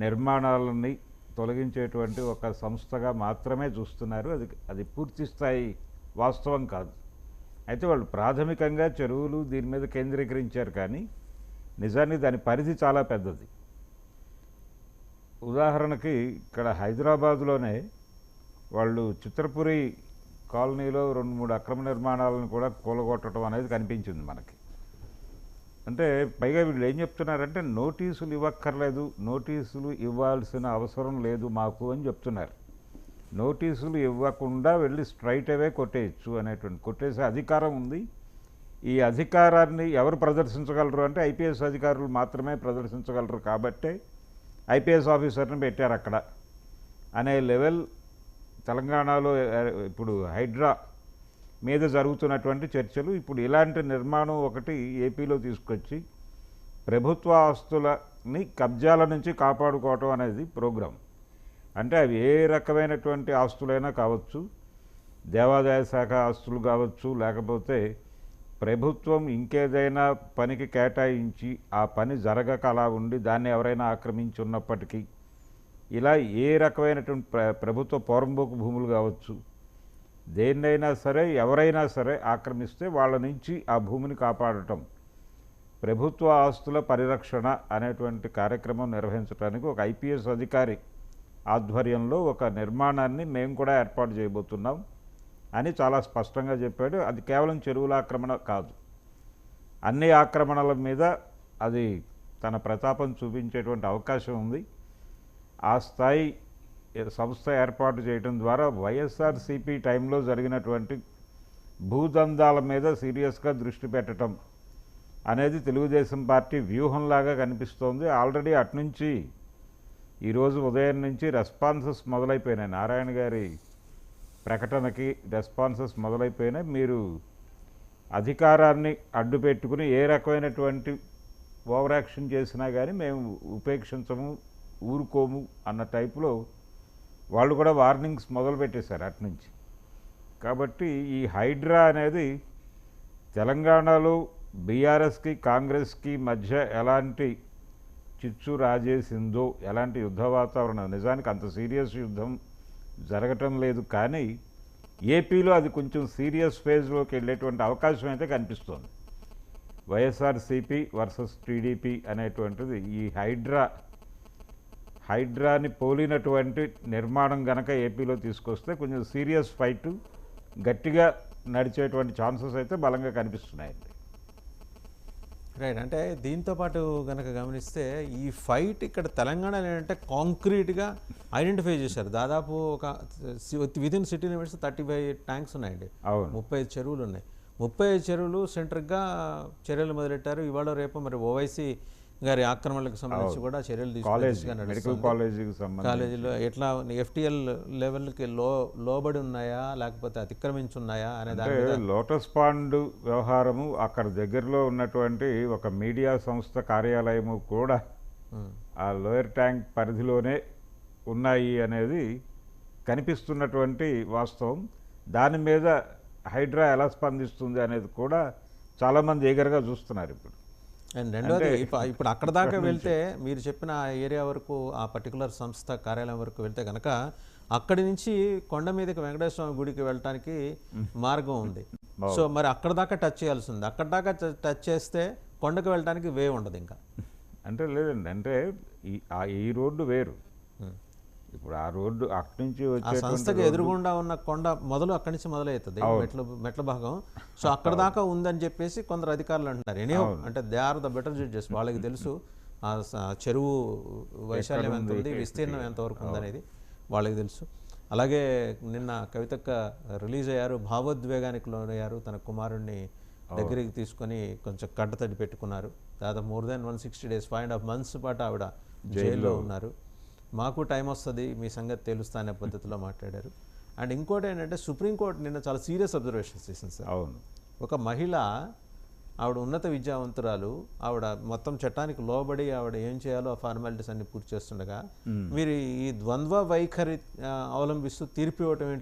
నిర్మాణాలని తొలగించేటువంటి ఒక సంస్థగా మాత్రమే చూస్తున్నారు. అది పూర్తి స్థాయి వాస్తవం కాదు. అయితే వాళ్ళు ప్రాథమికంగా చెరువులు దీని మీద కేంద్రీకరించారు, కానీ నిజానికి దాని పరిధి చాలా పెద్దది. ఉదాహరణకి ఇక్కడ హైదరాబాదులోనే వాళ్ళు చిత్రపురి కాలనీలో 2-3 అక్రమ నిర్మాణాలను కూడా కూలగొట్టడం అనేది కనిపించింది మనకి. అంటే పైగా వీళ్ళు ఏం చెప్తున్నారంటే నోటీసులు ఇవ్వక్కర్లేదు, నోటీసులు ఇవ్వాల్సిన అవసరం లేదు మాకు అని చెప్తున్నారు. నోటీసులు ఇవ్వకుండా వెళ్ళి స్ట్రైట్ అవే కొట్టేయచ్చు అనేటువంటి కొట్టేసే అధికారం ఉంది. ఈ అధికారాన్ని ఎవరు ప్రదర్శించగలరు అంటే ఐపీఎస్ అధికారులు మాత్రమే ప్రదర్శించగలరు. కాబట్టే ఐపీఎస్ ఆఫీసర్ని పెట్టారు అక్కడ అనే లెవెల్ తెలంగాణలో ఇప్పుడు హైడ్రా మీద జరుగుతున్నటువంటి చర్చలు. ఇప్పుడు ఇలాంటి నిర్మాణం ఒకటి ఏపీలో తీసుకొచ్చి ప్రభుత్వ ఆస్తులని కబ్జాల నుంచి కాపాడుకోవటం అనేది ప్రోగ్రాం. అంటే అవి ఏ రకమైనటువంటి ఆస్తులైనా కావచ్చు, దేవాదాయ శాఖ ఆస్తులు కావచ్చు, లేకపోతే ప్రభుత్వం ఇంకేదైనా పనికి కేటాయించి ఆ పని జరగక అలా ఉండి దాన్ని ఎవరైనా ఆక్రమించి ఉన్నప్పటికీ, ఇలా ఏ రకమైనటువంటి ప్రభుత్వ పోరంబోకు భూములు కావచ్చు, దేన్నైనా సరే ఎవరైనా సరే ఆక్రమిస్తే వాళ్ళ నుంచి ఆ భూమిని కాపాడటం, ప్రభుత్వ ఆస్తుల పరిరక్షణ అనేటువంటి కార్యక్రమం నిర్వహించడానికి ఒక ఐపీఎస్ అధికారి ఆధ్వర్యంలో ఒక నిర్మాణాన్ని మేము కూడా ఏర్పాటు చేయబోతున్నాం అని చాలా స్పష్టంగా చెప్పాడు. అది కేవలం చెరువుల ఆక్రమణ కాదు, అన్ని ఆక్రమణల మీద అది తన ప్రతాపం చూపించేటువంటి అవకాశం ఉంది. ఆ స్థాయి సంస్థ ఏర్పాటు చేయడం ద్వారా వైఎస్ఆర్సీపీ టైంలో జరిగినటువంటి భూదందాల మీద సీరియస్గా దృష్టి పెట్టడం అనేది తెలుగుదేశం పార్టీ వ్యూహంలాగా కనిపిస్తోంది. ఆల్రెడీ అట్నుంచి ఈరోజు ఉదయం నుంచి రెస్పాన్సెస్ మొదలైపోయినాయి. నారాయణ గారి ప్రకటనకి రెస్పాన్సెస్ మొదలైపోయినాయి. మీరు అధికారాన్ని అడ్డు పెట్టుకుని ఏ రకమైనటువంటి ఓవర్ యాక్షన్ చేసినా కానీ మేము ఉపేక్షించము, ఊరుకోము అన్న టైపులో వాళ్ళు కూడా వార్నింగ్స్ మొదలుపెట్టేశారు అట్నుంచి. కాబట్టి ఈ హైడ్రా అనేది తెలంగాణలో బీఆర్ఎస్కి కాంగ్రెస్కి మధ్య ఎలాంటి చిచ్చు రాజేసిందో, ఎలాంటి యుద్ధ వాతావరణం, నిజానికి అంత సీరియస్ యుద్ధం జరగటం లేదు, కానీ ఏపీలో అది కొంచెం సీరియస్ ఫేజ్లోకి వెళ్ళేటువంటి అవకాశం అయితే కనిపిస్తోంది. వైఎస్ఆర్సీపీ వర్సెస్ టీడీపీ అనేటువంటిది ఈ హైడ్రాని పోలినటువంటి నిర్మాణం గనక ఏపీలో తీసుకొస్తే కొంచెం సీరియస్ ఫైట్ గట్టిగా నడిచేటువంటి ఛాన్సెస్ అయితే బలంగా కనిపిస్తున్నాయండి. రైట్. అంటే దీంతో పాటు కనుక గమనిస్తే ఈ ఫైట్ ఇక్కడ తెలంగాణలో ఏంటంటే కాంక్రీట్గా ఐడెంటిఫై చేశారు. దాదాపు ఒక విదిన్ సిటీ లిమిట్స్ 35 ట్యాంక్స్ ఉన్నాయండి. 35 చెరువులు ఉన్నాయి. 35 చెరువులు సెంటర్గా చర్యలు మొదలెట్టారు. ఇవాళ రేపు మరి ఓవైసీ గారి ఆక్రమణలకు సంబంధించి కూడా చర్యలు మెడికల్ కాలేజీలో ఎట్లా ఎఫ్టీఎల్ లెవెల్కి లోబడి ఉన్నాయా లేకపోతే అతిక్రమించి ఉన్నాయా అనే దాని మీద లోటస్ పాండ్ వ్యవహారము, అక్కడ దగ్గరలో ఉన్నటువంటి ఒక మీడియా సంస్థ కార్యాలయము కూడా ఆ లోయర్ ట్యాంక్ పరిధిలోనే ఉన్నాయి అనేది కనిపిస్తున్నటువంటి వాస్తవం. దాని మీద హైడ్రా ఎలా స్పందిస్తుంది అనేది కూడా చాలామంది ఎగరగా చూస్తున్నారు ఇప్పుడు. అండ్ రెండోది ఇప్పుడు అక్కడ దాకా వెళ్తే మీరు చెప్పిన ఆ ఏరియా వరకు, ఆ పర్టికులర్ సంస్థ కార్యాలయం వరకు వెళ్తే కనుక అక్కడి నుంచి కొండ మీదకి వెంకటేశ్వర స్వామి గుడికి వెళ్ళటానికి మార్గం ఉంది. సో మరి అక్కడ దాకా టచ్ చేయాల్సి ఉంది. అక్కడ దాకా టచ్ చేస్తే కొండకు వెళ్ళడానికి వే ఉండదు ఇంకా. అంటే లేదండి, అంటే ఈ రోడ్డు వేరు. ఇప్పుడు ఆ రోడ్డు అక్కడి నుంచి ఆ సంస్థకి ఎదురుగుండా ఉన్న కొండ అక్కడి నుంచి మొదలవుతుంది మెట్ల భాగం. సో అక్కడ దాకా ఉందని చెప్పేసి కొందరు అధికారులు అంటున్నారు. ఎనీహో అంటే they are the better judges, వాళ్ళకి తెలుసు ఆ చెరువు వైశాల్యం ఎంత ఉంది, విస్తీర్ణం ఎంతవరకు ఉందనేది వాళ్ళకి తెలుసు. అలాగే నిన్న కవితక్క రిలీజ్ అయ్యారు, భావోద్వేగానికి లోనయ్యారు. తన కుమారుణ్ణి దగ్గరికి తీసుకొని కొంచెం కట్టతడి పెట్టుకున్నారు. దాదాపు more than 160 days 5.5 months పాటు ఆవిడ జైల్లో ఉన్నారు. మాకు టైం వస్తుంది, మీ సంగతి తెలుస్తా అనే పద్ధతిలో మాట్లాడారు. అండ్ ఇంకోటి ఏంటంటే సుప్రీంకోర్టు నిన్న చాలా సీరియస్ అబ్జర్వేషన్స్ చేసింది సార్. అవును, ఒక మహిళ, ఆవిడ ఉన్నత విద్యావంతురాలు, ఆవిడ మొత్తం చట్టానికి లోబడి ఆవిడ ఏం చేయాలో ఆ ఫార్మాలిటీస్ అన్ని పూర్తి చేస్తుండగా మీరు ఈ ద్వంద్వ వైఖరి అవలంబిస్తూ తీర్పు ఇవ్వటం ఏంటని